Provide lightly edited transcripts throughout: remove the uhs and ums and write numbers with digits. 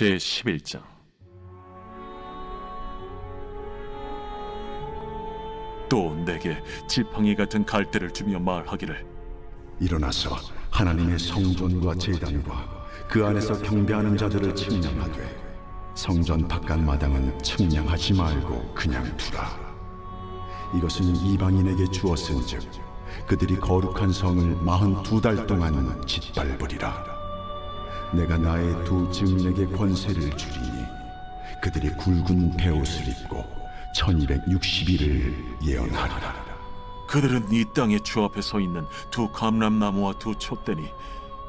제11장. 또 내게 지팡이 같은 갈대를 주며 말하기를, 일어나서 하나님의 성전과 제단과 그 안에서 경배하는 자들을 측량하되 성전 바깥 마당은 측량하지 말고 그냥 두라. 이것은 이방인에게 주었은즉 그들이 거룩한 성을 42달 동안 짓밟으리라. 내가 나의 두 증인에게 권세를 주리니 그들이 굵은 베옷을 입고 1260일을 예언하리라. 그들은 이 땅의 주 앞에 서 있는 두 감람나무와 두 촛대니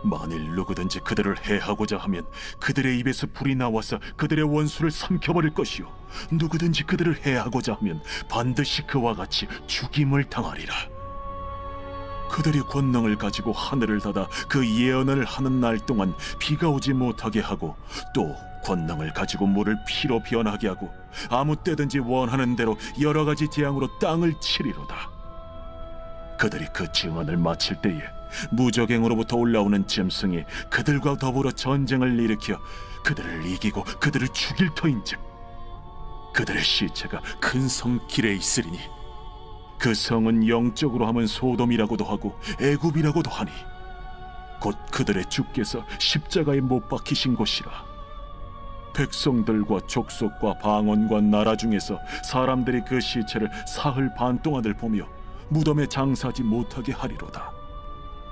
만일 누구든지 그들을 해하고자 하면 그들의 입에서 불이 나와서 그들의 원수를 삼켜버릴 것이요, 누구든지 그들을 해하고자 하면 반드시 그와 같이 죽임을 당하리라. 그들이 권능을 가지고 하늘을 닫아 그 예언을 하는 날 동안 비가 오지 못하게 하고, 또 권능을 가지고 물을 피로 변하게 하고, 아무 때든지 원하는 대로 여러 가지 재앙으로 땅을 치리로다. 그들이 그 증언을 마칠 때에 무적행으로부터 올라오는 짐승이 그들과 더불어 전쟁을 일으켜 그들을 이기고 그들을 죽일 터인즉 그들의 시체가 큰 성 길에 있으리니 그 성은 영적으로 하면 소돔이라고도 하고 애굽이라고도 하니 곧 그들의 주께서 십자가에 못 박히신 곳이라. 백성들과 족속과 방언과 나라 중에서 사람들이 그 시체를 사흘 반 동안을 보며 무덤에 장사하지 못하게 하리로다.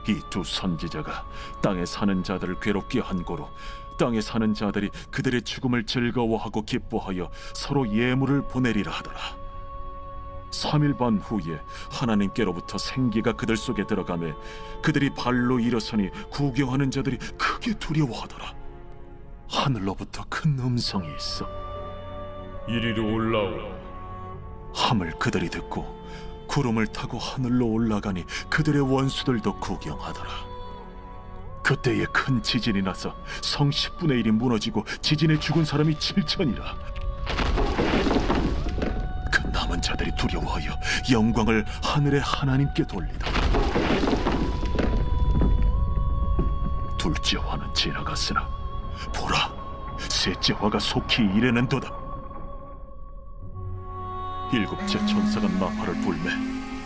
이 두 선지자가 땅에 사는 자들을 괴롭게 한 고로 땅에 사는 자들이 그들의 죽음을 즐거워하고 기뻐하여 서로 예물을 보내리라 하더라. 3일 반 후에 하나님께로부터 생기가 그들 속에 들어가매 그들이 발로 일어서니 구경하는 자들이 크게 두려워하더라. 하늘로부터 큰 음성이 있어 이리로 올라오라. 함을 그들이 듣고 구름을 타고 하늘로 올라가니 그들의 원수들도 구경하더라. 그때에 큰 지진이 나서 성 10분의 1이 무너지고 지진에 죽은 사람이 7천이라. 그 남은 자들이 두려워하여 영광을 하늘의 하나님께 돌리더라. 둘째 화는 지나갔으나 보라, 셋째 화가 속히 이르는도다. 일곱째 천사가 나팔을 불매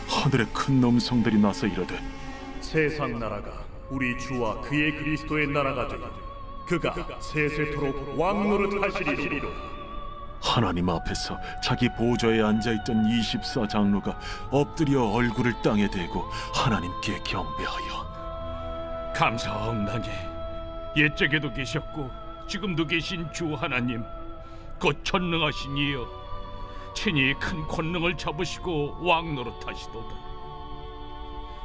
하늘에 큰 음성들이 나서 이르되, 세상 나라가 우리 주와 그의 그리스도의 나라가 되니 그가 세세토록 왕노릇하시리로. 하나님 앞에서 자기 보좌에 앉아있던 24장로가 엎드려 얼굴을 땅에 대고 하나님께 경배하여, 감사하옵나니 옛적에도 계셨고 지금도 계신 주 하나님 곧 전능하신 이여, 친히 큰 권능을 잡으시고 왕노릇하시도다.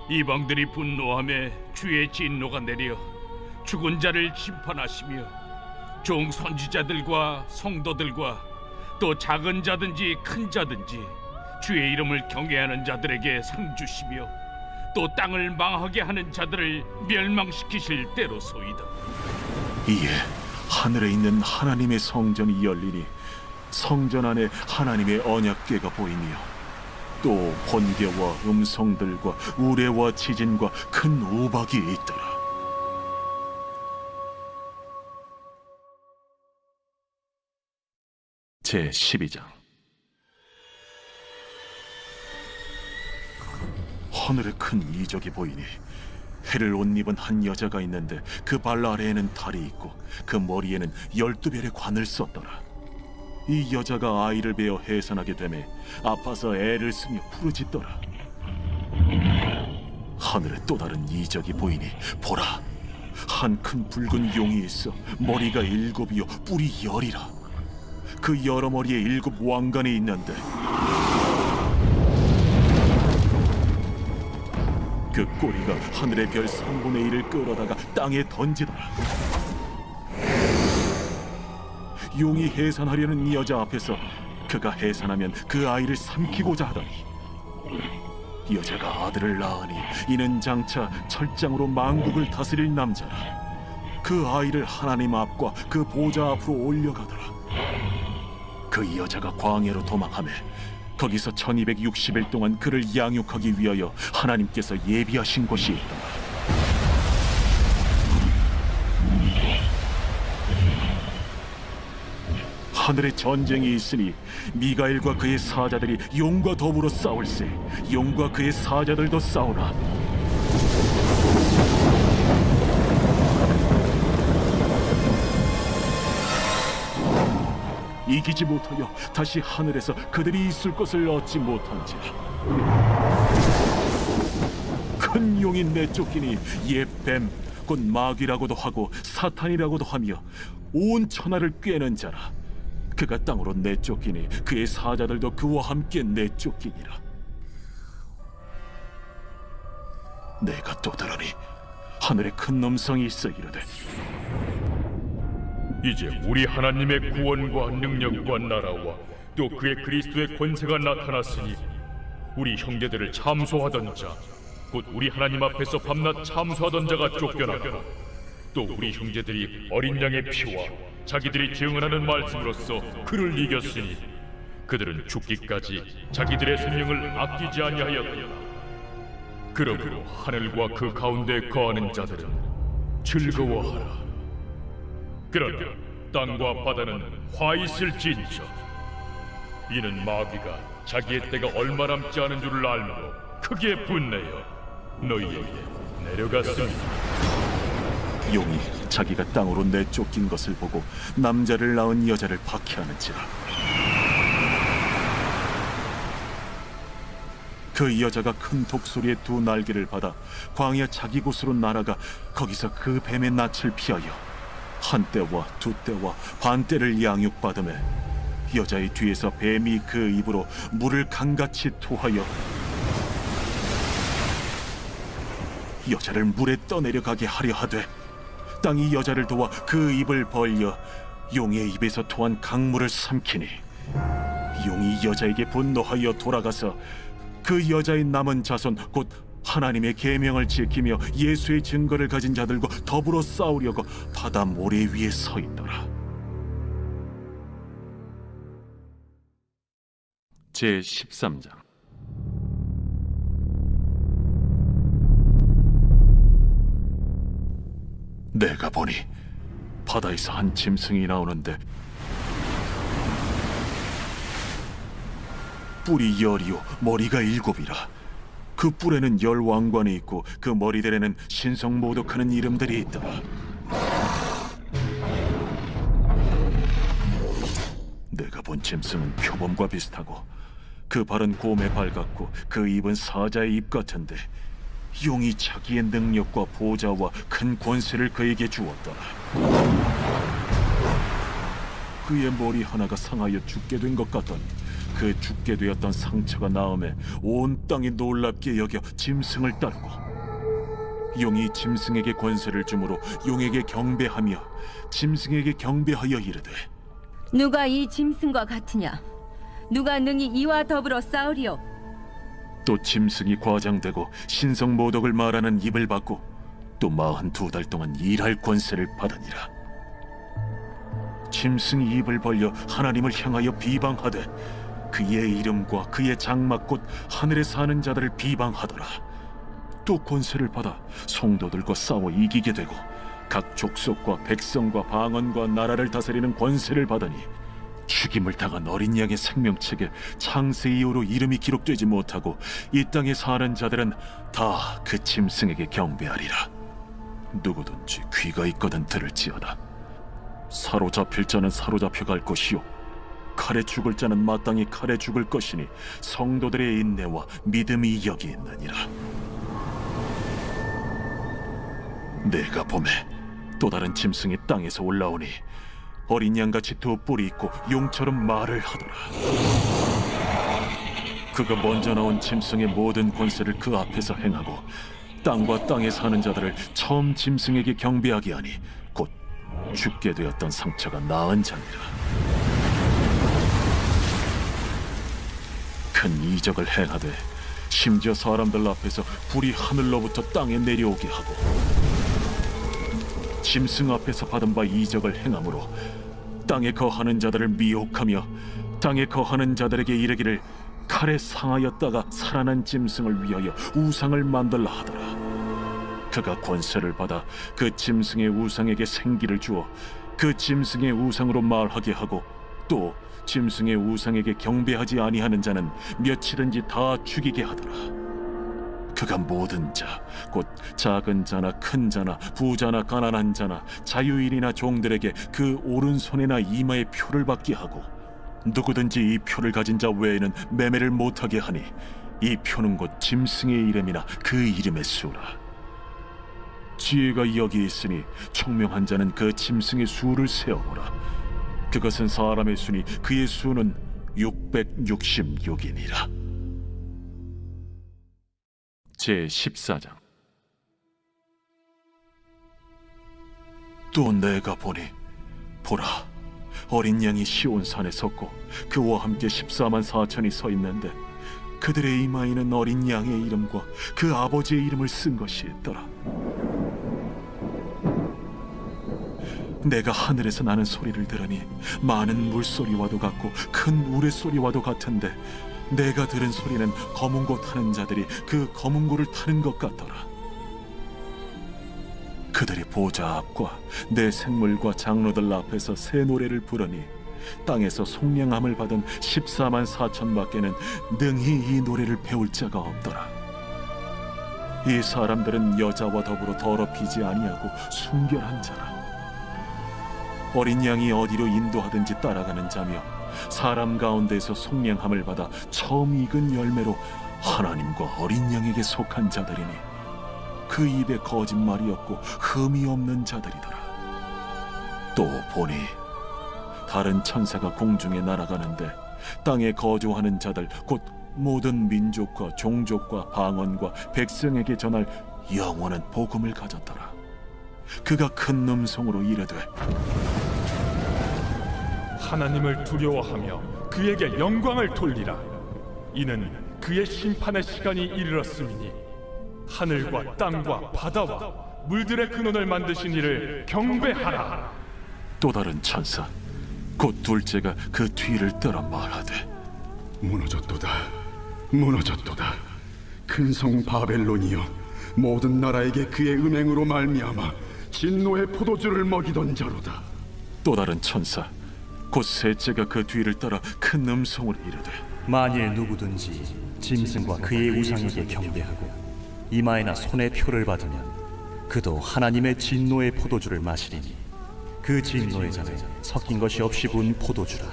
이방들이 분노하며 주의 진노가 내려 죽은 자를 심판하시며 종 선지자들과 성도들과 또 작은 자든지 큰 자든지 주의 이름을 경외하는 자들에게 상 주시며 또 땅을 망하게 하는 자들을 멸망시키실 때로소이다. 이에 하늘에 있는 하나님의 성전이 열리니 성전 안에 하나님의 언약궤가 보이며 또 번개와 음성들과 우레와 지진과 큰 우박이 있더라. 제12장. 하늘에 큰 이적이 보이니 해를 옷 입은 한 여자가 있는데 그 발 아래에는 달이 있고 그 머리에는 12별의 관을 썼더라. 이 여자가 아이를 베어 해산하게 되매 아파서 애를 쓰며 부르짖더라. 하늘에 또 다른 이적이 보이니 보라, 한 큰 붉은 용이 있어 머리가 7이요 뿔이 10이라. 그 여러 머리에 7 왕관이 있는데 그 꼬리가 하늘의 별 3분의 1을 끌어다가 땅에 던지더라. 용이 해산하려는 이 여자 앞에서 그가 해산하면 그 아이를 삼키고자 하더니 여자가 아들을 낳으니 이는 장차 철장으로 만국을 다스릴 남자라. 그 아이를 하나님 앞과 그 보좌 앞으로 올려가더라. 그 여자가 광야로 도망하며 거기서 1260일 동안 그를 양육하기 위하여 하나님께서 예비하신 곳이 있더라. 하늘에 전쟁이 있으니 미가엘과 그의 사자들이 용과 더불어 싸울세. 용과 그의 사자들도 싸우나 이기지 못하여 다시 하늘에서 그들이 있을 것을 얻지 못한지라. 큰 용이 내쫓기니 옛 뱀 곧 마귀라고도 하고 사탄이라고도 하며 온 천하를 꿰는 자라. 그가 땅으로 내쫓기니 그의 사자들도 그와 함께 내쫓기니라. 내가 또 들으니 하늘에 큰 음성이 있어 이르되 이제 우리 하나님의 구원과 능력과 나라와 또 그의 그리스도의 권세가 나타났으니 우리 형제들을 참소하던 자 곧 우리 하나님 앞에서 밤낮 참소하던 자가 쫓겨나고 또 우리 형제들이 어린 양의 피와 자기들이 증언하는 말씀으로써 그를 이겼으니 그들은 죽기까지 자기들의 생명을 아끼지 아니하였다. 그러므로 하늘과 그 가운데 거하는 자들은 즐거워하라. 그러나 땅과 바다는 화 있을진저 이는 마귀가 자기의 때가 얼마 남지 않은 줄을 알므로 크게 분내어 너희에게 내려갔습니다. 용이 자기가 땅으로 내쫓긴 것을 보고 남자를 낳은 여자를 박해하는지라. 그 여자가 큰 독소리의 두 날개를 받아 광야 자기 곳으로 날아가 거기서 그 뱀의 낯을 피하여 한 때와 두 때와 반 때를 양육받으며 여자의 뒤에서 뱀이 그 입으로 물을 강같이 토하여 여자를 물에 떠내려가게 하려 하되 땅이 여자를 도와 그 입을 벌려 용의 입에서 토한 강물을 삼키니 용이 여자에게 분노하여 돌아가서 그 여자의 남은 자손 곧 하나님의 계명을 지키며 예수의 증거를 가진 자들과 더불어 싸우려고 바다 모래 위에 서 있더라. 제 13장. 내가 보니 바다에서 한 짐승이 나오는데 뿔이 10이요 머리가 7이라. 그 뿔에는 10 왕관이 있고 그 머리들에는 신성모독하는 이름들이 있더라. 내가 본 짐승은 표범과 비슷하고 그 발은 곰의 발 같고 그 입은 사자의 입 같은데 용이 자기의 능력과 보좌와 큰 권세를 그에게 주었더라. 그의 머리 하나가 상하여 죽게 된 것 같더니 그 죽게 되었던 상처가 나음에 온 땅이 놀랍게 여겨 짐승을 따르고 용이 짐승에게 권세를 주므로 용에게 경배하며 짐승에게 경배하여 이르되 누가 이 짐승과 같으냐? 누가 능히 이와 더불어 싸우리요? 또 짐승이 과장되고 신성모독을 말하는 입을 받고 또 42달 동안 일할 권세를 받으니라. 짐승이 입을 벌려 하나님을 향하여 비방하되 그의 이름과 그의 장막 곧 하늘에 사는 자들을 비방하더라. 또 권세를 받아 성도들과 싸워 이기게 되고 각 족속과 백성과 방언과 나라를 다스리는 권세를 받으니 죽임을 당한 어린 양의 생명책에 창세 이후로 이름이 기록되지 못하고 이 땅에 사는 자들은 다 그 짐승에게 경배하리라. 누구든지 귀가 있거든 들을지어다. 사로잡힐 자는 사로잡혀 갈 것이요 칼에 죽을 자는 마땅히 칼에 죽을 것이니 성도들의 인내와 믿음이 여기 있느니라. 내가 보매 또 다른 짐승이 땅에서 올라오니 어린 양같이 두 뿔이 있고 용처럼 말을 하더라. 그가 먼저 나온 짐승의 모든 권세를 그 앞에서 행하고 땅과 땅에 사는 자들을 처음 짐승에게 경배하게 하니 곧 죽게 되었던 상처가 나은 자니라. 큰 이적을 행하되 심지어 사람들 앞에서 불이 하늘로부터 땅에 내려오게 하고 짐승 앞에서 받은 바 이적을 행함으로 땅에 거하는 자들을 미혹하며 땅에 거하는 자들에게 이르기를 칼에 상하였다가 살아난 짐승을 위하여 우상을 만들라 하더라. 그가 권세를 받아 그 짐승의 우상에게 생기를 주어 그 짐승의 우상으로 말하게 하고 또 짐승의 우상에게 경배하지 아니하는 자는 며칠든지 다 죽이게 하더라. 그가 모든 자, 곧 작은 자나 큰 자나 부자나 가난한 자나 자유인이나 종들에게 그 오른손이나 이마에 표를 받게 하고, 누구든지 이 표를 가진 자 외에는 매매를 못하게 하니, 이 표는 곧 짐승의 이름이나 그 이름의 수라. 지혜가 여기 있으니 총명한 자는 그 짐승의 수를 세어보라. 그것은 사람의 수니 그의 수는 666이니라. 제14장. 또 내가 보니, 보라, 어린 양이 시온산에 섰고 그와 함께 14만 4천이 서 있는데, 그들의 이마에는 어린 양의 이름과 그 아버지의 이름을 쓴 것이 있더라. 내가 하늘에서 나는 소리를 들으니 많은 물소리와도 같고 큰 우레소리와도 같은데, 내가 들은 소리는 검은 고 타는 자들이 그 검은 고를 타는 것 같더라. 그들이 보좌 앞과 내 생물과 장로들 앞에서 새 노래를 부르니, 땅에서 속량함을 받은 14만 4천 밖에는 능히 이 노래를 배울 자가 없더라. 이 사람들은 여자와 더불어 더럽히지 아니하고 순결한 자라. 어린 양이 어디로 인도하든지 따라가는 자며, 사람 가운데에서 속량함을 받아 처음 익은 열매로 하나님과 어린 양에게 속한 자들이니, 그 입에 거짓말이 없고 흠이 없는 자들이더라. 또 보니 다른 천사가 공중에 날아가는데, 땅에 거주하는 자들 곧 모든 민족과 종족과 방언과 백성에게 전할 영원한 복음을 가졌더라. 그가 큰 음성으로 이르되, 하나님을 두려워하며 그에게 영광을 돌리라. 이는 그의 심판의 시간이 이르렀음이니, 하늘과 땅과 바다와 물들의 근원을 만드신 이를 경배하라. 또 다른 천사 곧 둘째가 그 뒤를 따라 말하되, 무너졌도다, 무너졌도다. 큰 성 바벨론이여, 모든 나라에게 그의 음행으로 말미암아 진노의 포도주를 먹이던 자로다. 또 다른 천사 곧 셋째가 그 뒤를 따라 큰 음성으로 이르되, 만일 누구든지 짐승과 그의 우상에게 경배하고 이마에나 손에 표를 받으면 그도 하나님의 진노의 포도주를 마시리니, 그 진노의 잔은 섞인 것이 없이 부은 포도주라.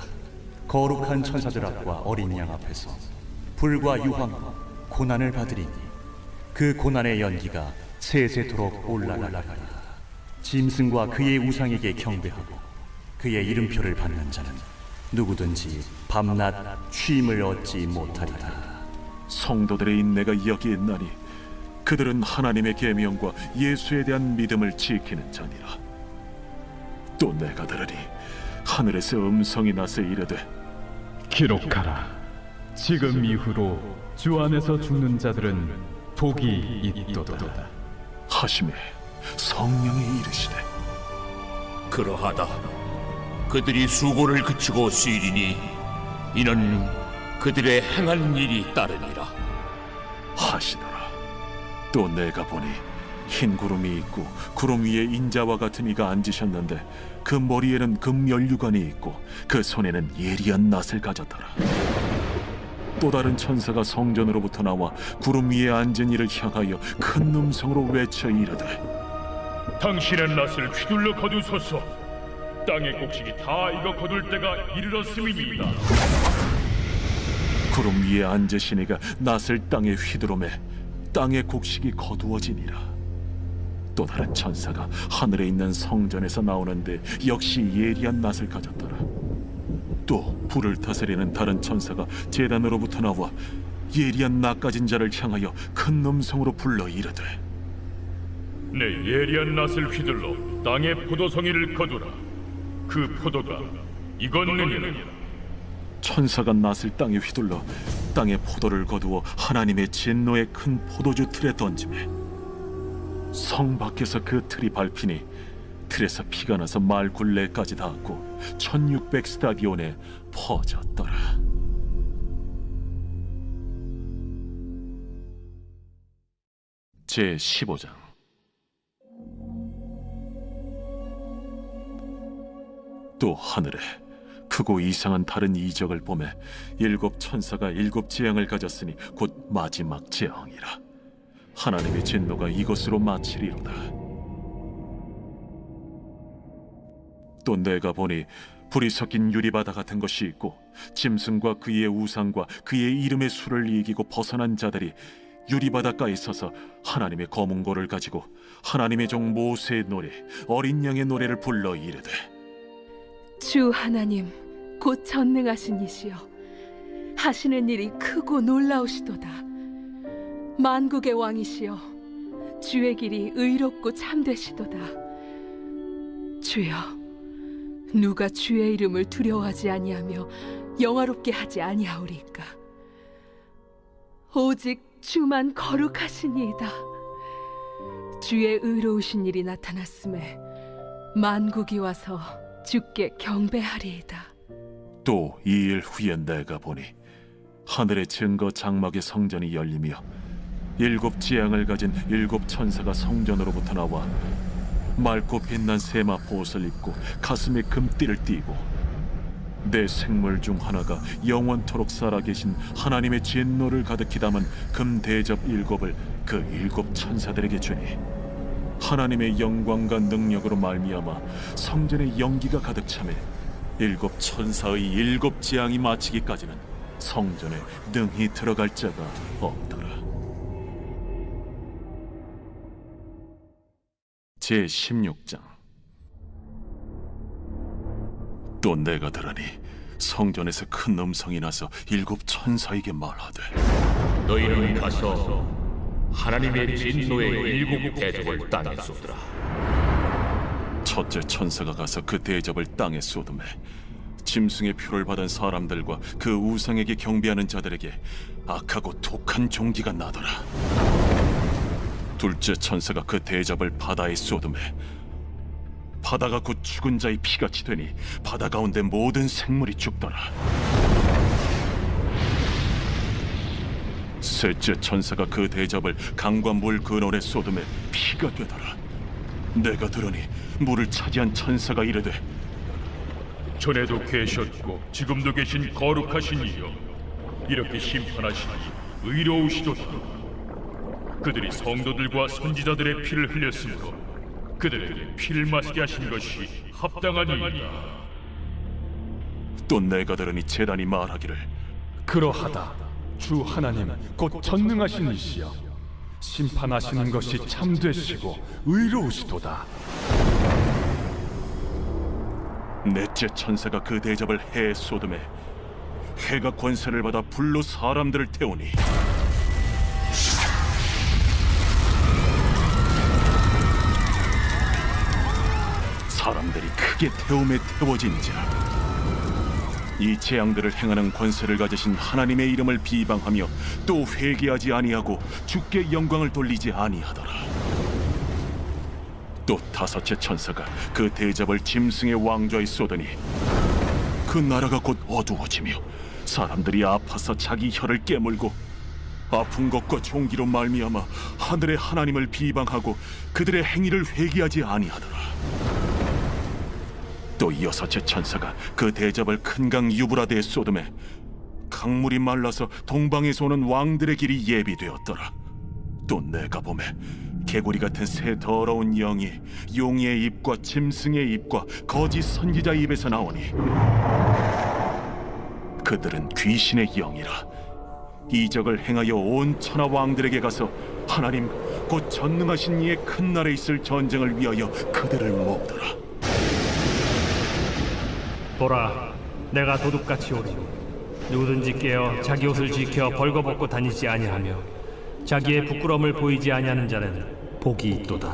거룩한 천사들 앞과 어린 양 앞에서 불과 유황과 고난을 받으리니, 그 고난의 연기가 세세토록 올라가리라. 짐승과 그의 우상에게 경배하고 그의 이름표를 받는 자는 누구든지 밤낮 쉼을 얻지 못하리라. 성도들의 인내가 여기 있나니, 그들은 하나님의 계명과 예수에 대한 믿음을 지키는 자니라. 또 내가 들으니 하늘에서 음성이 나서 이르되, 기록하라. 지금 이후로 주 안에서 죽는 자들은 복이 있도다. 하심에 성령이 이르시되, 그러하다. 그들이 수고를 그치고 쉬리니, 이는 그들의 행한 일이 따르니라 하시더라. 또 내가 보니 흰 구름이 있고 구름 위에 인자와 같은 이가 앉으셨는데, 그 머리에는 금연류관이 있고 그 손에는 예리한 낫을 가졌더라. 또 다른 천사가 성전으로부터 나와 구름 위에 앉은 이를 향하여 큰 음성으로 외쳐 이르되, 당신의 낫을 휘둘러 거두소서. 땅의 곡식이 다 익어 거둘 때가 이르렀음이니이다. 구름 위에 앉으신 이가 낫을 땅에 휘두르매 땅의 곡식이 거두어지니라. 또 다른 천사가 하늘에 있는 성전에서 나오는데 역시 예리한 낫을 가졌더라. 또 불을 다스리는 다른 천사가 제단으로부터 나와 예리한 낫 가진 자를 향하여 큰 음성으로 불러 이르되, 내 예리한 낫을 휘둘러 땅의 포도송이를 거두라. 그 포도가 익었느니라. 천사가 낫을 땅에 휘둘러 땅의 포도를 거두어 하나님의 진노의 큰 포도주 틀에 던지매, 성 밖에서 그 틀이 밟히니 틀에서 피가 나서 말 굴레까지 닿았고 1600 스타디온에 퍼졌더라. 제15장. 또 하늘에 크고 이상한 다른 이적을 보매 일곱 천사가 일곱 재앙을 가졌으니 곧 마지막 재앙이라. 하나님의 진노가 이것으로 마치리로다. 또 내가 보니 불이 섞인 유리바다 같은 것이 있고 짐승과 그의 우상과 그의 이름의 수를 이기고 벗어난 자들이 유리바닷가에 서서 하나님의 검은고를 가지고 하나님의 종 모세의 노래 어린 양의 노래를 불러 이르되 주 하나님 곧 전능하신 이시여 하시는 일이 크고 놀라우시도다. 만국의 왕이시여 주의 길이 의롭고 참되시도다. 주여 누가 주의 이름을 두려워하지 아니하며 영화롭게 하지 아니하오리까. 오직 주만 거룩하시니이다. 주의 의로우신 일이 나타났음에 만국이 와서 주께 경배하리이다. 또 2일 후에 내가 보니 하늘의 증거 장막의 성전이 열리며 일곱 지향을 가진 일곱 천사가 성전으로부터 나와 맑고 빛난 세마 보옷을 입고 가슴에 금띠를 띠고 내 생물 중 하나가 영원토록 살아계신 하나님의 진노를 가득히 담은 금 대접 일곱을 그 일곱 천사들에게 주니 하나님의 영광과 능력으로 말미암아 성전의 연기가 가득 차매 일곱 천사의 일곱 재앙이 마치기까지는 성전에 능히 들어갈 자가 없더라. 제16장. 또 내가 들으니 성전에서 큰 음성이 나서 일곱 천사에게 말하되 너희는 가서 하나님의 진노의 일곱 대접을 땅에 쏟으라. 첫째 천사가 가서 그 대접을 땅에 쏟음에 짐승의 표를 받은 사람들과 그 우상에게 경배하는 자들에게 악하고 독한 종기가 나더라. 둘째 천사가 그 대접을 바다에 쏟음에 바다가 곧 죽은 자의 피같이 되니 바다 가운데 모든 생물이 죽더라. 셋째 천사가 그 대접을 강과 물 근원에 쏟음에 피가 되더라. 내가 들으니 물을 차지한 천사가 이르되 전에도 계셨고 지금도 계신 거룩하신 이여 이렇게 심판하시니 의로우시도다. 그들이 성도들과 선지자들의 피를 흘렸으므로 그들에게 피를 마시게 하신 것이 합당하니이다. 또 내가 들으니 제단이 말하기를 그러하다. 주 하나님 곧 전능하신 이시여 심판하시는 것이 참되시고 의로우시도다. 넷째 천사가 그 대접을 해에 쏟음에 해가 권세를 받아 불로 사람들을 태우니 사람들이 크게 태움에 태워진지라. 이 재앙들을 행하는 권세를 가지신 하나님의 이름을 비방하며 또 회개하지 아니하고 주께 영광을 돌리지 아니하더라. 또 다섯째 천사가 그 대접을 짐승의 왕좌에 쏟으니 그 나라가 곧 어두워지며 사람들이 아파서 자기 혀를 깨물고 아픈 것과 종기로 말미암아 하늘의 하나님을 비방하고 그들의 행위를 회개하지 아니하더라. 또 여섯째 천사가 그 대접을 큰 강 유브라데에 쏟음에 강물이 말라서 동방에서 오는 왕들의 길이 예비되었더라. 또 내가 보매 개구리 같은 새 더러운 영이 용의 입과 짐승의 입과 거짓 선지자의 입에서 나오니 그들은 귀신의 영이라. 이적을 행하여 온 천하 왕들에게 가서 하나님 곧 전능하신 이의 큰 날에 있을 전쟁을 위하여 그들을 모으더라. 보라, 내가 도둑같이 오리니 누구든지 깨어 자기 옷을 지켜 벌거벗고 다니지 아니하며 자기의 부끄러움을 보이지 아니하는 자는 복이 있도다.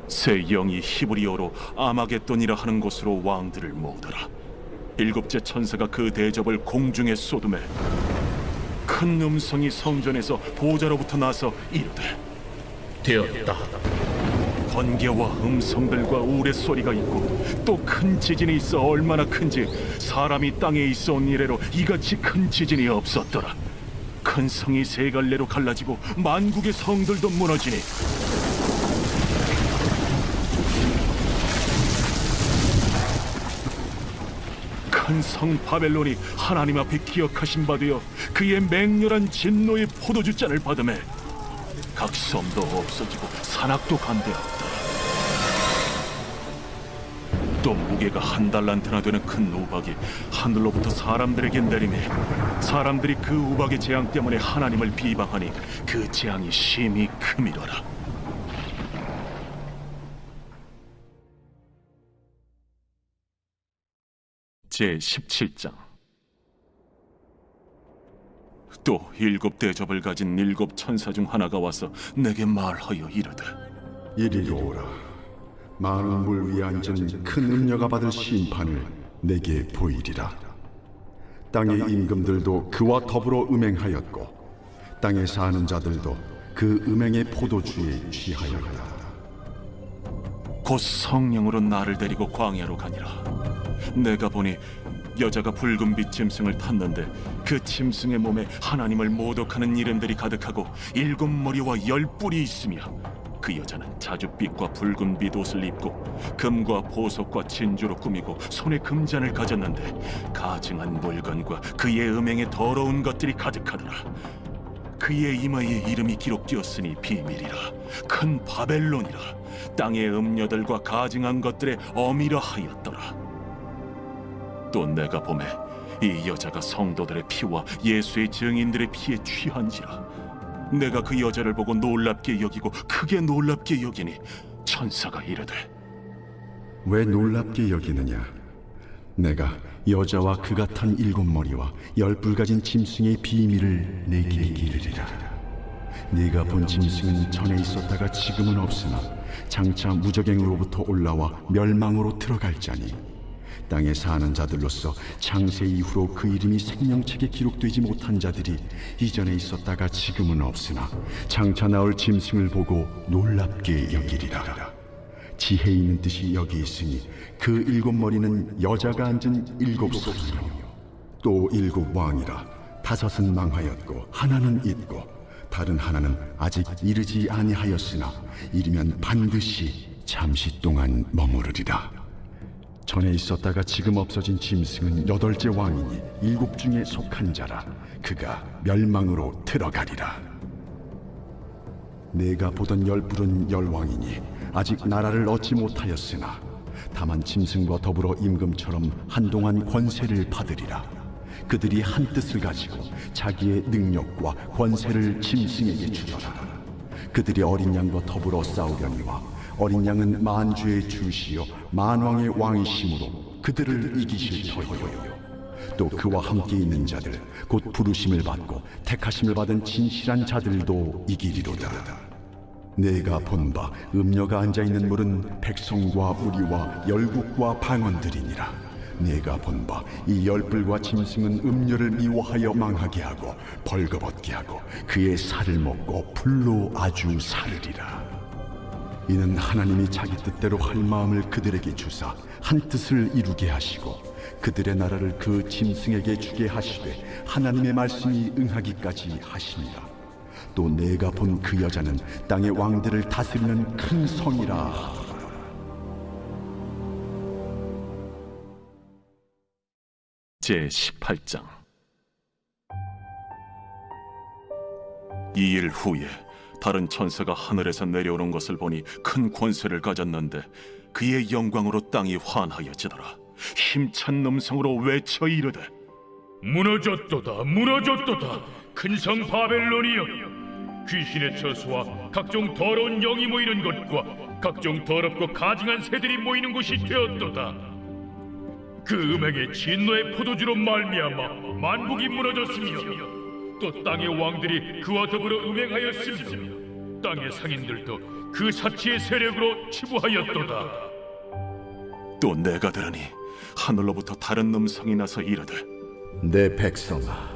새 영이 히브리어로 아마겟돈이라 하는 곳으로 왕들을 모으더라. 일곱째 천사가 그 대접을 공중에 쏟음에 큰 음성이 성전에서 보좌로부터 나서 이르되 되었다. 번개와 음성들과 우레소리가 있고 또 큰 지진이 있어 얼마나 큰지 사람이 땅에 있어 온 이래로 이같이 큰 지진이 없었더라. 큰 성이 세 갈래로 갈라지고 만국의 성들도 무너지니 큰 성 바벨론이 하나님 앞에 기억하신 바 되어 그의 맹렬한 진노의 포도주 잔을 받음에 각 섬도 없어지고 산악도 간대었다. 또 무게가 1달란트나 되는 큰 우박이 하늘로부터 사람들에게 내리매 사람들이 그 우박의 재앙 때문에 하나님을 비방하니 그 재앙이 심히 크미러라. 제17장. 또 7 대접을 가진 7 천사 중 하나가 와서 내게 말하여 이르되 이리로 오라. 많은 물 위에 앉은 큰 음녀가 받을 심판을 내게 보이리라. 땅의 임금들도 그와 더불어 음행하였고 땅에 사는 자들도 그 음행의 포도주에 취하였다. 곧 성령으로 나를 데리고 광야로 가니라. 내가 보니 여자가 붉은 빛 짐승을 탔는데 그 짐승의 몸에 하나님을 모독하는 이름들이 가득하고 7 머리와 10 뿔이 있으며 그 여자는 자줏빛과 붉은 빛 옷을 입고 금과 보석과 진주로 꾸미고 손에 금잔을 가졌는데 가증한 물건과 그의 음행에 더러운 것들이 가득하더라. 그의 이마에 이름이 기록되었으니 비밀이라. 큰 바벨론이라. 땅의 음녀들과 가증한 것들의 어미라 하였더라. 또 내가 보매 이 여자가 성도들의 피와 예수의 증인들의 피에 취한지라. 내가 그 여자를 보고 놀랍게 여기고 크게 놀랍게 여기니 천사가 이르되 왜 놀랍게 여기느냐? 내가 여자와 그가 탄 7 머리와 10 뿔 가진 짐승의 비밀을 내게 이르리라. 네가 본 짐승은 전에 있었다가 지금은 없으나 장차 무적행으로부터 올라와 멸망으로 들어갈 자니 땅에 사는 자들로서 창세 이후로 그 이름이 생명책에 기록되지 못한 자들이 이전에 있었다가 지금은 없으나 장차 나올 짐승을 보고 놀랍게 여기리라. 지혜 있는 뜻이 여기 있으니 그 7 머리는 여자가 앉은 7 손이요 또 7 왕이라. 5은 망하였고 하나는 있고 다른 하나는 아직 이르지 아니하였으나 이르면 반드시 잠시 동안 머무르리라. 전에 있었다가 지금 없어진 짐승은 8째 왕이니 7 중에 속한 자라. 그가 멸망으로 들어가리라. 내가 보던 10 뿔은 10 왕이니 아직 나라를 얻지 못하였으나 다만 짐승과 더불어 임금처럼 한동안 권세를 받으리라. 그들이 한 뜻을 가지고 자기의 능력과 권세를 짐승에게 주더라. 그들이 어린 양과 더불어 싸우려니와 어린 양은 만주의 주시요 만왕의 왕이심으로 그들을 이기실 터이요. 또 그와 함께 있는 자들 곧 부르심을 받고 택하심을 받은 진실한 자들도 이기리로다. 내가 본 바 음녀가 앉아있는 물은 백성과 무리와 열국과 방언들이니라. 내가 본 바 이 10 뿔과 짐승은 음녀를 미워하여 망하게 하고 벌거벗게 하고 그의 살을 먹고 불로 아주 사르리라. 이는 하나님이 자기 뜻대로 할 마음을 그들에게 주사 한 뜻을 이루게 하시고 그들의 나라를 그 짐승에게 주게 하시되 하나님의 말씀이 응하기까지 하시니라. 또 내가 본 그 여자는 땅의 왕들을 다스리는 큰 성이라 하더라. 제18장. 2일 후에 다른 천사가 하늘에서 내려오는 것을 보니 큰 권세를 가졌는데 그의 영광으로 땅이 환하여지더라. 힘찬 음성으로 외쳐 이르되 무너졌도다 무너졌도다 큰 성 바벨론이여 귀신의 처소와 각종 더러운 영이 모이는 곳과 각종 더럽고 가증한 새들이 모이는 곳이 되었도다. 그 음행의 진노의 포도주로 말미암아 만국이 무너졌으며 또 땅의 왕들이 그와 더불어 음행하였으며 땅의 상인들도 그 사치의 세력으로 치부하였도다. 또 내가 들으니 하늘로부터 다른 음성이 나서 이르되 내 백성아,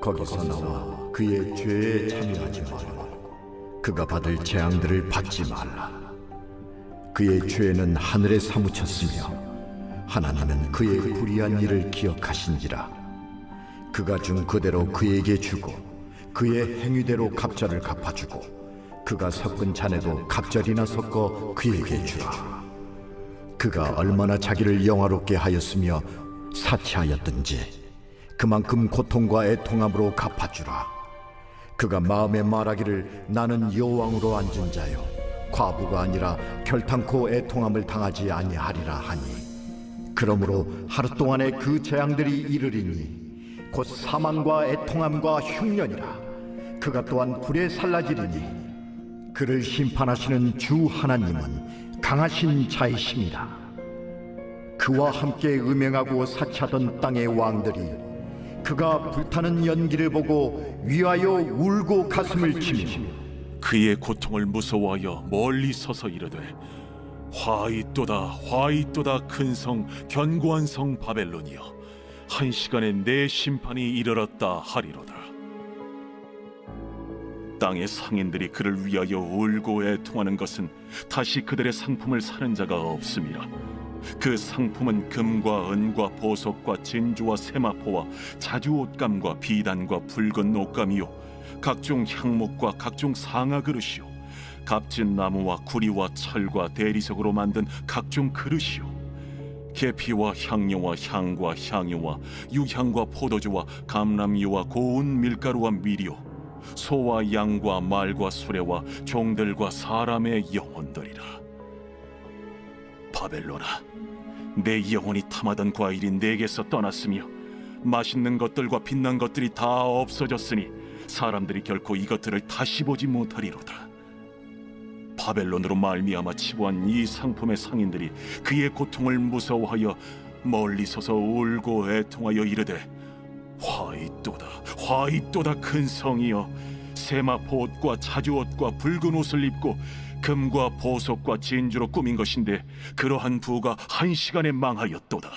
거기서 나와 그의 죄에 참여하지 말고 그가 받을 재앙들을 받지 말라. 그의 죄는 하늘에 사무쳤으며 하나님은 그의 불의한 일을 기억하신지라. 그가 준 그대로 그에게 주고 그의 행위대로 갑절을 갚아주고 그가 섞은 잔에도 갑절이나 섞어 그에게 주라. 그가 얼마나 자기를 영화롭게 하였으며 사치하였든지 그만큼 고통과 애통함으로 갚아주라. 그가 마음에 말하기를 나는 여왕으로 앉은 자요 과부가 아니라 결탄코 애통함을 당하지 아니하리라 하니, 그러므로 하루 동안에 그 재앙들이 이르리니 곧 사망과 애통함과 흉년이라. 그가 또한 불에 살라지리니 그를 심판하시는 주 하나님은 강하신 자이심이라. 그와 함께 음행하고 사치하던 땅의 왕들이 그가 불타는 연기를 보고 위하여 울고 가슴을 치며 그의 고통을 무서워하여 멀리 서서 이르되 화이또다 화이또다 큰 성 견고한 성 바벨론이여, 한 시간에 내 심판이 이르렀다 하리로다. 땅의 상인들이 그를 위하여 울고 애통하는 것은 다시 그들의 상품을 사는 자가 없음이라. 그 상품은 금과 은과 보석과 진주와 세마포와 자주 옷감과 비단과 붉은 옷감이요 각종 향목과 각종 상아 그릇이요 값진 나무와 구리와 철과 대리석으로 만든 각종 그릇이요 계피와 향료와 향과 향유와 유향과 포도주와 감람유와 고운 밀가루와 밀이요 소와 양과 말과 수레와 종들과 사람의 영혼들이라. 바벨론아, 내 영혼이 탐하던 과일이 내게서 떠났으며 맛있는 것들과 빛난 것들이 다 없어졌으니 사람들이 결코 이것들을 다시 보지 못하리로다. 바벨론으로 말미암아 치부한 이 상품의 상인들이 그의 고통을 무서워하여 멀리 서서 울고 애통하여 이르되 화이또다 화이또다 큰 성이여, 세마포 옷과 자주 옷과 붉은 옷을 입고 금과 보석과 진주로 꾸민 것인데 그러한 부가 한 시간에 망하였도다.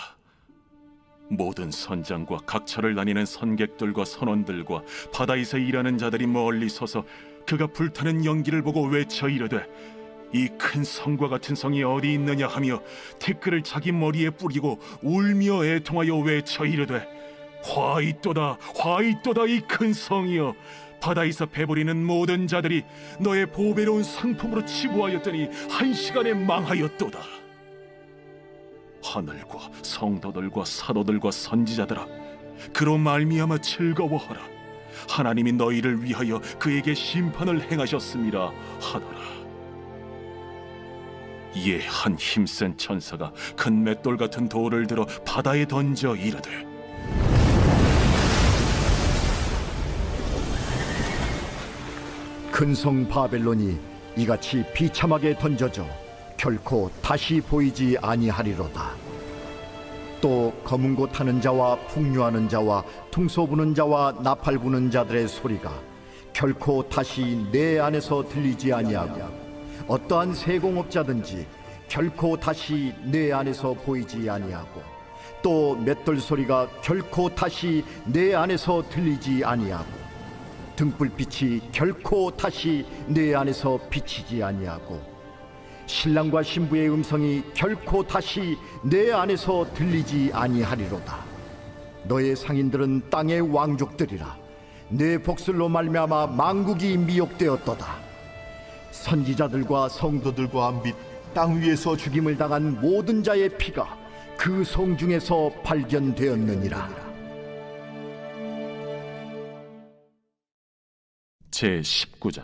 모든 선장과 각처를 다니는 선객들과 선원들과 바다에서 일하는 자들이 멀리 서서 그가 불타는 연기를 보고 외쳐 이르되 이 큰 성과 같은 성이 어디 있느냐 하며 티끌을 자기 머리에 뿌리고 울며 애통하여 외쳐 이르되 화이또다 화이또다 이 큰 성이여, 바다에서 배부리는 모든 자들이 너의 보배로운 상품으로 치부하였더니 한 시간에 망하였도다. 하늘과 성도들과 사도들과 선지자들아, 그로 말미암아 즐거워하라. 하나님이 너희를 위하여 그에게 심판을 행하셨음이라 하더라. 이에 한 힘센 천사가 큰 맷돌 같은 돌을 들어 바다에 던져 이르되 큰 성 바벨론이 이같이 비참하게 던져져 결코 다시 보이지 아니하리로다. 또 검은 고 타는 자와 풍류하는 자와 퉁소 부는 자와 나팔 부는 자들의 소리가 결코 다시 내 안에서 들리지 아니하고 어떠한 세공업자든지 결코 다시 내 안에서 보이지 아니하고 또 맷돌 소리가 결코 다시 내 안에서 들리지 아니하고 등불빛이 결코 다시 내 안에서 비치지 아니하고 신랑과 신부의 음성이 결코 다시 내 안에서 들리지 아니하리로다. 너의 상인들은 땅의 왕족들이라. 내 복술로 말미암아 만국이 미혹되었도다. 선지자들과 성도들과 및 땅 위에서 죽임을 당한 모든 자의 피가 그 성 중에서 발견되었느니라. 제19장.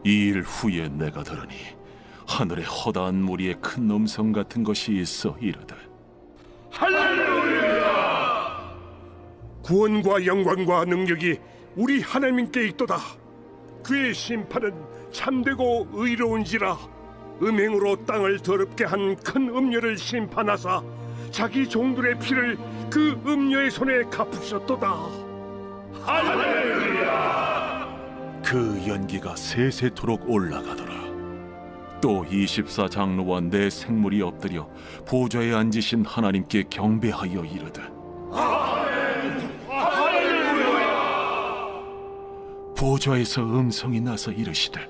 이 일 후에 내가 들으니 하늘에 허다한 무리의 큰 음성 같은 것이 있어 이르되 할렐루야! 구원과 영광과 능력이 우리 하나님께 있도다. 그의 심판은 참되고 의로운지라. 음행으로 땅을 더럽게 한 큰 음녀를 심판하사 자기 종들의 피를 그 음녀의 손에 갚으셨도다. 할렐루야! 그 연기가 세세토록 올라가더라. 또 24장로와 내 생물이 엎드려 보좌에 앉으신 하나님께 경배하여 이르되 보좌에서 음성이 나서 이르시되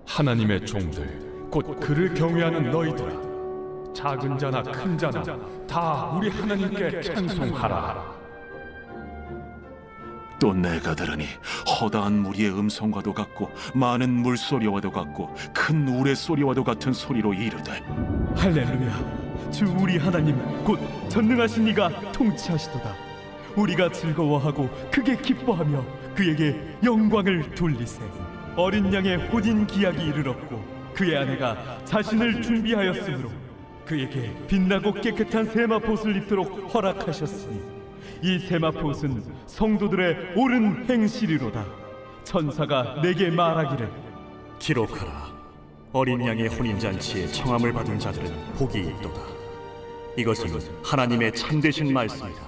하나님의 종들 곧 그를 경외하는 너희들아, 작은 자나 큰 자나 다 우리 하나님께 찬송하라. 또 내가 들으니 허다한 무리의 음성과도 같고 많은 물소리와도 같고 큰 우레소리와도 같은 소리로 이르되 할렐루야. 주 우리 하나님 곧 전능하신 이가 통치하시도다. 우리가 즐거워하고 크게 기뻐하며 그에게 영광을 돌리세. 어린 양의 혼인 기약이 이르렀고 그의 아내가 자신을 준비하였으므로 그에게 빛나고 깨끗한 세마포옷을 입도록 허락하셨으니 이 세마포옷은 성도들의 옳은 행실이로다. 천사가 내게 말하기를 기록하라. 어린 양의 혼인잔치에 청함을 받은 자들은 복이 있도다. 이것은 하나님의 참되신 말씀이다.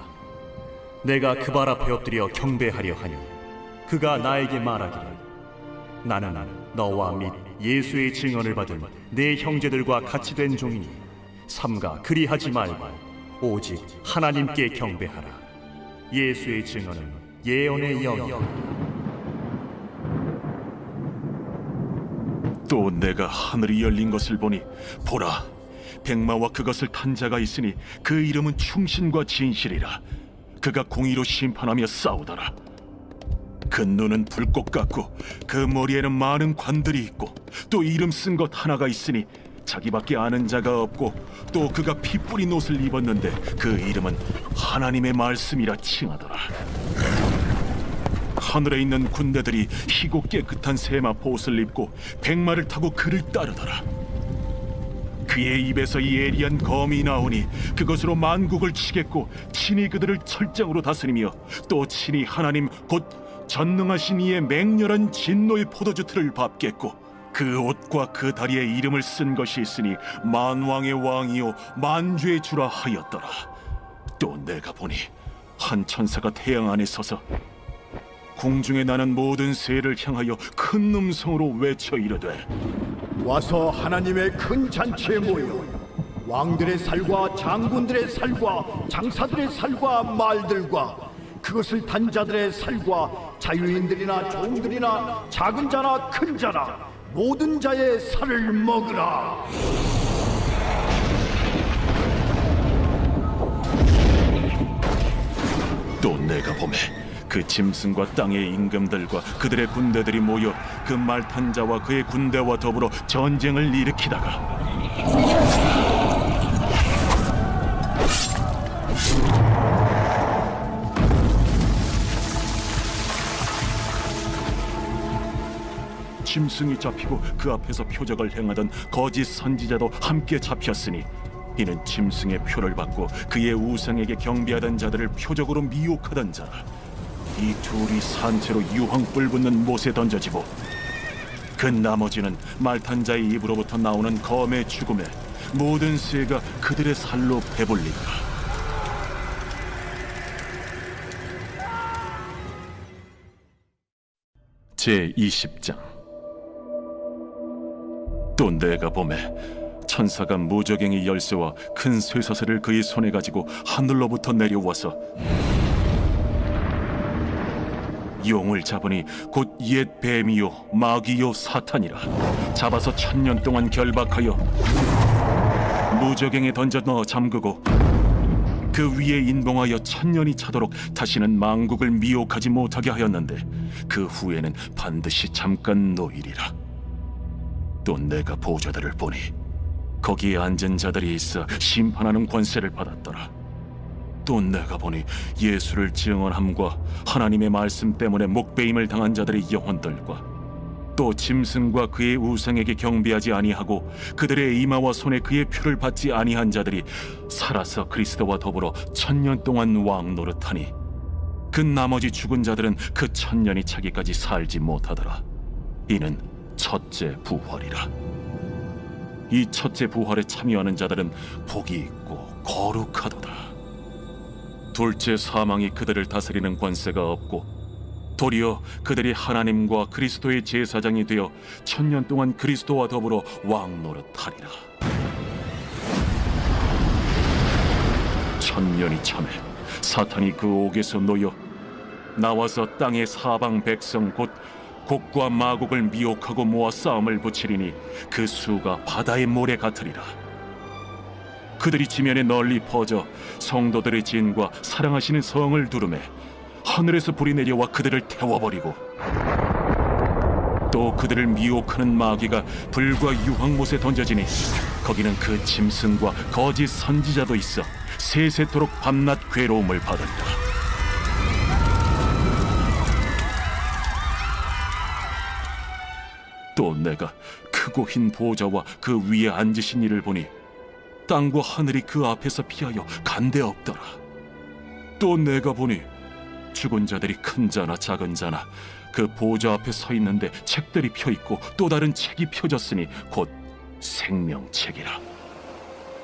내가 그 발 앞에 엎드려 경배하려 하니 그가 나에게 말하기를 나는 너와 및 예수의 증언을 받은 내 형제들과 같이 된 종이니 삼가 그리하지 말고 오직 하나님께 경배하라. 예수의 증언은 예언의 영이다. 또 내가 하늘이 열린 것을 보니 보라, 백마와 그것을 탄 자가 있으니 그 이름은 충신과 진실이라. 그가 공의로 심판하며 싸우더라. 그 눈은 불꽃 같고 그 머리에는 많은 관들이 있고 또 이름 쓴 것 하나가 있으니 자기밖에 아는 자가 없고 또 그가 피 뿌린 옷을 입었는데 그 이름은 하나님의 말씀이라 칭하더라. 하늘에 있는 군대들이 희고 깨끗한 세마포 옷을 입고 백마를 타고 그를 따르더라. 그의 입에서 예리한 검이 나오니 그것으로 만국을 치겠고 친히 그들을 철장으로 다스리며 또 친히 하나님 곧 전능하신 이의 맹렬한 진노의 포도주 틀을 밟겠고 그 옷과 그 다리에 이름을 쓴 것이 있으니 만왕의 왕이요 만주의 주라 하였더라. 또 내가 보니 한 천사가 태양 안에 서서 공중에 나는 모든 새를 향하여 큰 음성으로 외쳐 이르되 와서 하나님의 큰 잔치에 모여 왕들의 살과 장군들의 살과 장사들의 살과 말들과 그것을 단 자들의 살과 자유인들이나 종들이나 작은 자나 큰 자나 모든 자의 살을 먹으라. 또 내가 보매 그 짐승과 땅의 임금들과 그들의 군대들이 모여 그 말 탄 자와 그의 군대와 더불어 전쟁을 일으키다가 짐승이 잡히고 그 앞에서 표적을 행하던 거짓 선지자도 함께 잡혔으니 이는 짐승의 표를 받고 그의 우상에게 경배하던 자들을 표적으로 미혹하던 자라. 이 둘이 산채로 유황불 붙는 못에 던져지고 그 나머지는 말탄 자의 입으로부터 나오는 검의 죽음에 모든 새가 그들의 살로 배불리라. 제20장. 또 내가 보매 천사가 무저갱이 열쇠와 큰 쇠사슬을 그의 손에 가지고 하늘로부터 내려와서 용을 잡으니 곧 옛 뱀이요 마귀요 사탄이라. 잡아서 1000년 동안 결박하여 무저갱에 던져 넣어 잠그고 그 위에 인봉하여 1000년이 차도록 다시는 만국을 미혹하지 못하게 하였는데 그 후에는 반드시 잠깐 노이리라. 또 내가 보좌들을 보니 거기에 앉은 자들이 있어 심판하는 권세를 받았더라. 또 내가 보니 예수를 증언함과 하나님의 말씀 때문에 목베임을 당한 자들의 영혼들과 또 짐승과 그의 우상에게 경배하지 아니하고 그들의 이마와 손에 그의 표를 받지 아니한 자들이 살아서 그리스도와 더불어 1000년 동안 왕 노릇하니 그 나머지 죽은 자들은 그 1000년이 차기까지 살지 못하더라. 이는 첫째 부활이라. 이 첫째 부활에 참여하는 자들은 복이 있고 거룩하도다. 둘째 사망이 그들을 다스리는 권세가 없고 도리어 그들이 하나님과 그리스도의 제사장이 되어 1000년 동안 그리스도와 더불어 왕 노릇하리라. 1000년이 참에 사탄이 그 옥에서 놓여 나와서 땅의 사방 백성 곧 곡과 마곡을 미혹하고 모아 싸움을 붙이리니 그 수가 바다의 모래 같으리라. 그들이 지면에 널리 퍼져 성도들의 진과 사랑하시는 성을 두르매 하늘에서 불이 내려와 그들을 태워버리고 또 그들을 미혹하는 마귀가 불과 유황못에 던져지니 거기는 그 짐승과 거짓 선지자도 있어 세세토록 밤낮 괴로움을 받으리라. 또 내가 크고 흰 보좌와 그 위에 앉으신 이를 보니 땅과 하늘이 그 앞에서 피하여 간데 없더라. 또 내가 보니 죽은 자들이 큰 자나 작은 자나 그 보좌 앞에 서 있는데 책들이 펴 있고 또 다른 책이 펴졌으니 곧 생명책이라.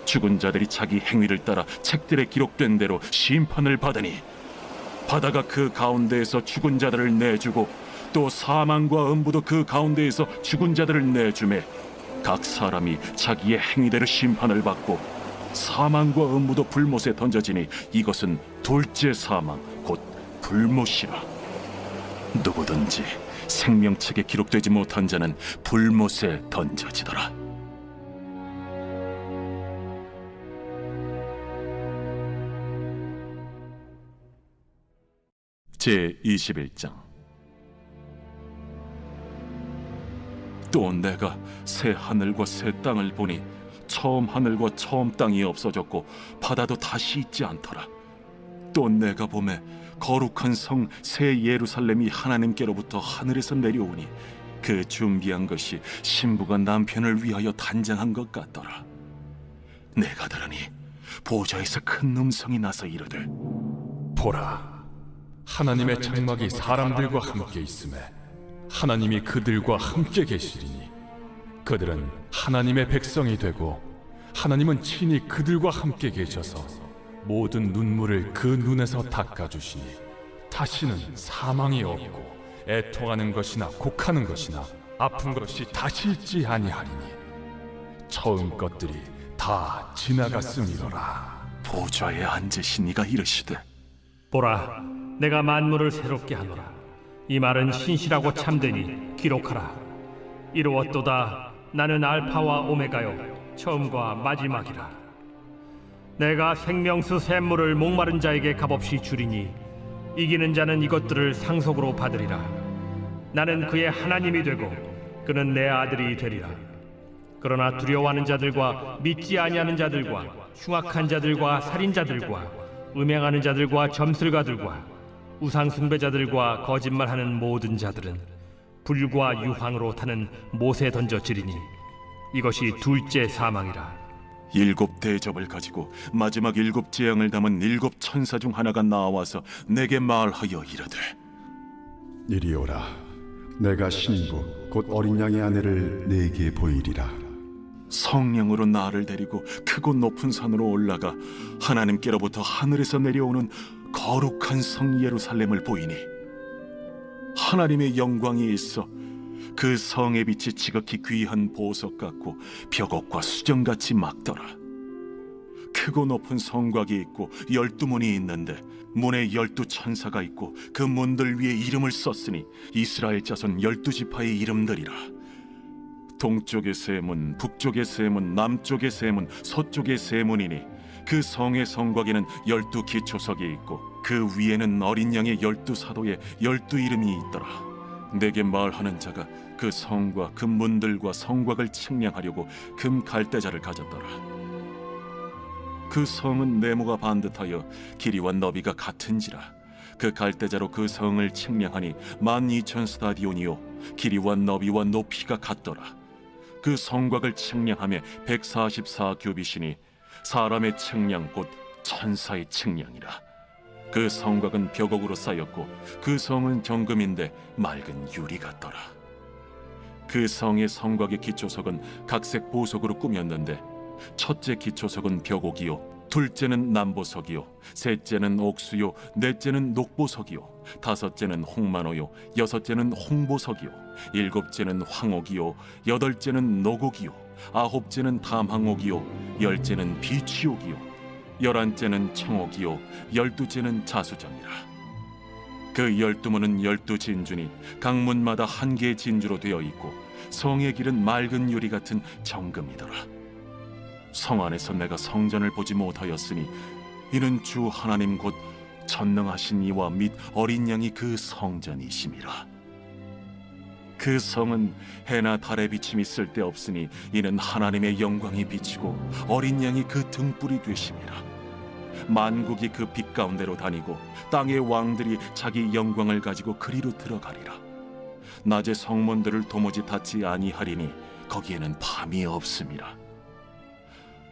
죽은 자들이 자기 행위를 따라 책들에 기록된 대로 심판을 받으니 바다가 그 가운데에서 죽은 자들을 내주고 또 사망과 음부도 그 가운데에서 죽은 자들을 내주매 각 사람이 자기의 행위대로 심판을 받고 사망과 음부도 불못에 던져지니 이것은 둘째 사망 곧 불못이라. 누구든지 생명책에 기록되지 못한 자는 불못에 던져지더라. 제21장. 또 내가 새 하늘과 새 땅을 보니 처음 하늘과 처음 땅이 없어졌고 바다도 다시 있지 않더라. 또 내가 보매 거룩한 성 새 예루살렘이 하나님께로부터 하늘에서 내려오니 그 준비한 것이 신부가 남편을 위하여 단장한 것 같더라. 내가 들으니 보좌에서 큰 음성이 나서 이르되 보라, 하나님의 장막이 사람들과 함께 있음에 하나님이 그들과 함께 계시리니 그들은 하나님의 백성이 되고 하나님은 친히 그들과 함께 계셔서 모든 눈물을 그 눈에서 닦아주시니 다시는 사망이 없고 애통하는 것이나 곡하는 것이나 아픈 것이 다시 있지 아니하리니 처음 것들이 다 지나갔음이로라. 보좌에 앉으신 이가 이르시되 보라, 내가 만물을 새롭게 하노라. 이 말은 신실하고 참되니 기록하라. 이루었도다. 나는 알파와 오메가요 처음과 마지막이라. 내가 생명수 샘물을 목마른 자에게 값없이 주리니 이기는 자는 이것들을 상속으로 받으리라. 나는 그의 하나님이 되고 그는 내 아들이 되리라. 그러나 두려워하는 자들과 믿지 아니하는 자들과 흉악한 자들과 살인자들과 음행하는 자들과 점술가들과 우상 숭배자들과 거짓말하는 모든 자들은 불과 유황으로 타는 못에 던져지리니 이것이 둘째 사망이라. 일곱 대접을 가지고 마지막 일곱 재앙을 담은 일곱 천사 중 하나가 나와서 내게 말하여 이르되 이리 오라. 내가 신부 곧 어린 양의 아내를 네게 보이리라. 성령으로 나를 데리고 크고 높은 산으로 올라가 하나님께로부터 하늘에서 내려오는 거룩한 성 예루살렘을 보이니 하나님의 영광이 있어 그 성의 빛이 지극히 귀한 보석 같고 벽옥과 수정같이 막더라. 크고 높은 성곽이 있고 12문이 있는데 문에 12천사가 있고 그 문들 위에 이름을 썼으니 이스라엘 자손 12지파의 이름들이라. 동쪽의 세 문, 북쪽의 세 문, 남쪽의 세 문, 서쪽의 세 문이니 그 성의 성곽에는 12기초석이 있고 그 위에는 어린 양의 12사도의 12이름이 있더라. 내게 말하는 자가 그 성과 그 문들과 성곽을 측량하려고 금 갈대자를 가졌더라. 그 성은 네모가 반듯하여 길이와 너비가 같은지라. 그 갈대자로 그 성을 측량하니 12,000 스타디온이요 길이와 너비와 높이가 같더라. 그 성곽을 측량하며 144규빗이니 사람의 측량 곧 천사의 측량이라. 그 성곽은 벽옥으로 쌓였고 그 성은 정금인데 맑은 유리 같더라. 그 성의 성곽의 기초석은 각색 보석으로 꾸몄는데 첫째 기초석은 벽옥이요 둘째는 남보석이요 셋째는 옥수요 넷째는 녹보석이요 다섯째는 홍만호요 여섯째는 홍보석이요 일곱째는 황옥이요 여덟째는 노곡이요 아홉째는 담항옥이요 열째는 비취옥이요 11째는 청옥이요 12째는 자수정이라. 그 12문은 12진주니 각 문마다 한 개의 진주로 되어 있고 성의 길은 맑은 유리 같은 정금이더라. 성 안에서 내가 성전을 보지 못하였으니 이는 주 하나님 곧 전능하신 이와 및 어린 양이 그 성전이심이라. 그 성은 해나 달의 비침이 쓸데없으니 이는 하나님의 영광이 비치고 어린 양이 그 등불이 되심이라. 만국이 그 빛 가운데로 다니고 땅의 왕들이 자기 영광을 가지고 그리로 들어가리라. 낮에 성문들을 도무지 닫지 아니하리니 거기에는 밤이 없음이라.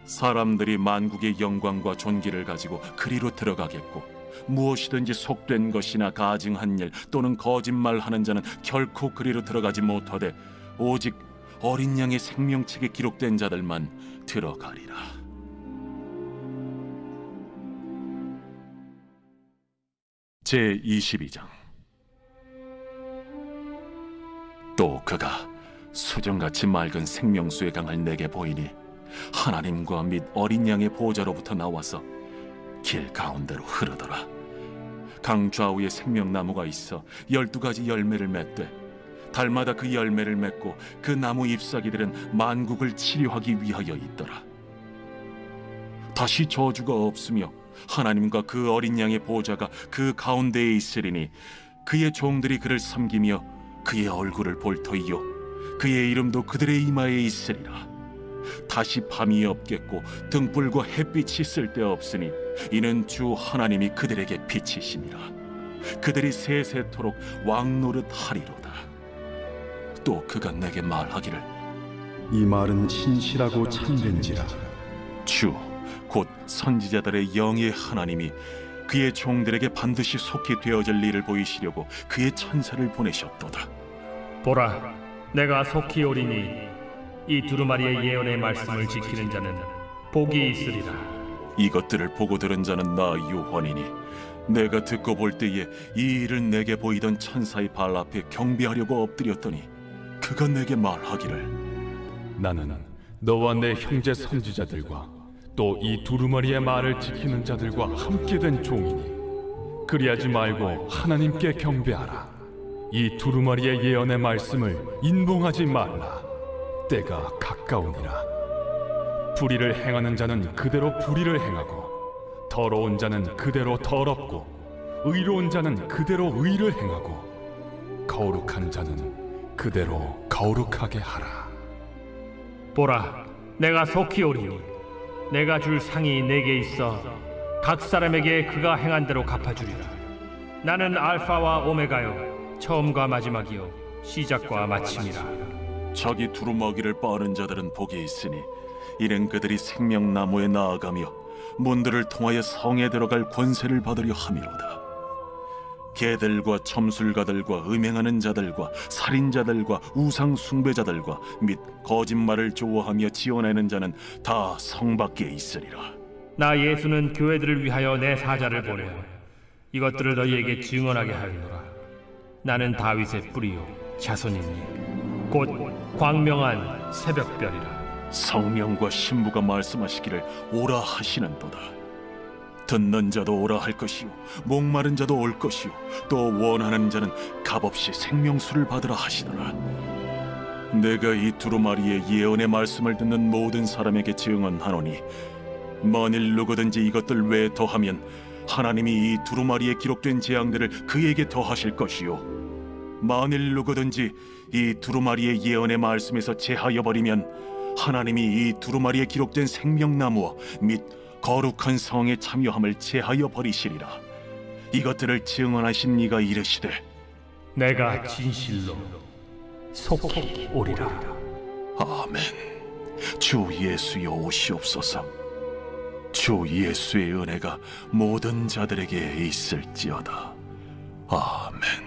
사람들이 만국의 영광과 존귀를 가지고 그리로 들어가겠고 무엇이든지 속된 것이나 가증한 일 또는 거짓말하는 자는 결코 그리로 들어가지 못하되 오직 어린 양의 생명책에 기록된 자들만 들어가리라. 제22장. 또 그가 수정같이 맑은 생명수의 강을 내게 보이니 하나님과 및 어린 양의 보좌로부터 나와서 길 가운데로 흐르더라. 강 좌우에 생명나무가 있어 12가지 열매를 맺되 달마다 그 열매를 맺고 그 나무 잎사귀들은 만국을 치료하기 위하여 있더라. 다시 저주가 없으며 하나님과 그 어린 양의 보좌가 그 가운데에 있으리니 그의 종들이 그를 섬기며 그의 얼굴을 볼 터이요 그의 이름도 그들의 이마에 있으리라. 다시 밤이 없겠고 등불과 햇빛이 쓸데없으니 이는 주 하나님이 그들에게 빛이심이라. 그들이 세세토록 왕노릇 하리로다. 또 그가 내게 말하기를 이 말은 신실하고 참된지라. 주 곧 선지자들의 영의 하나님이 그의 종들에게 반드시 속히 되어질 일을 보이시려고 그의 천사를 보내셨도다. 보라, 내가 속히 오리니 이 두루마리의 예언의 말씀을 지키는 자는 복이 있으리라. 이것들을 보고 들은 자는 나 요한이니 내가 듣고 볼 때에 이 일을 내게 보이던 천사의 발 앞에 경배하려고 엎드렸더니 그가 내게 말하기를 나는 너와 내 형제 선지자들과 또 이 두루마리의 말을 지키는 자들과 함께 된 종이니 그리하지 말고 하나님께 경배하라. 이 두루마리의 예언의 말씀을 인봉하지 말라. 때가 가까우니라. 불의를 행하는 자는 그대로 불의를 행하고 더러운 자는 그대로 더럽고 의로운 자는 그대로 의를 행하고 거룩한 자는 그대로 거룩하게 하라. 보라, 내가 속히 오리니 내가 줄 상이 내게 있어 각 사람에게 그가 행한 대로 갚아주리라. 나는 알파와 오메가요 처음과 마지막이요 시작과 마침이라. 자기 두루마기를 빠는 자들은 복이 있으니 이는 그들이 생명나무에 나아가며 문들을 통하여 성에 들어갈 권세를 받으려 함이로다. 개들과 점술가들과 음행하는 자들과 살인자들과 우상 숭배자들과 및 거짓말을 좋아하며 지어내는 자는 다 성 밖에 있으리라. 나 예수는 교회들을 위하여 내 사자를 보내어 이것들을 너희에게 증언하게 하리노라. 나는 다윗의 뿌리요 자손이니 곧 광명한 새벽별이라. 성령과 신부가 말씀하시기를 오라 하시는도다. 듣는 자도 오라 할 것이요 목마른 자도 올 것이요 또 원하는 자는 값없이 생명수를 받으라 하시더라. 내가 이 두루마리의 예언의 말씀을 듣는 모든 사람에게 증언하노니 만일 누구든지 이것들 외에 더하면 하나님이 이 두루마리에 기록된 재앙들을 그에게 더하실 것이요 만일 누구든지 이 두루마리의 예언의 말씀에서 제하여 버리면 하나님이 이 두루마리에 기록된 생명나무와 및 거룩한 성에 참여함을 제하여 버리시리라. 이것들을 증언하신 이가 이르시되 내가 진실로 속히 오리라. 아멘. 주 예수여 오시옵소서. 주 예수의 은혜가 모든 자들에게 있을지어다. 아멘.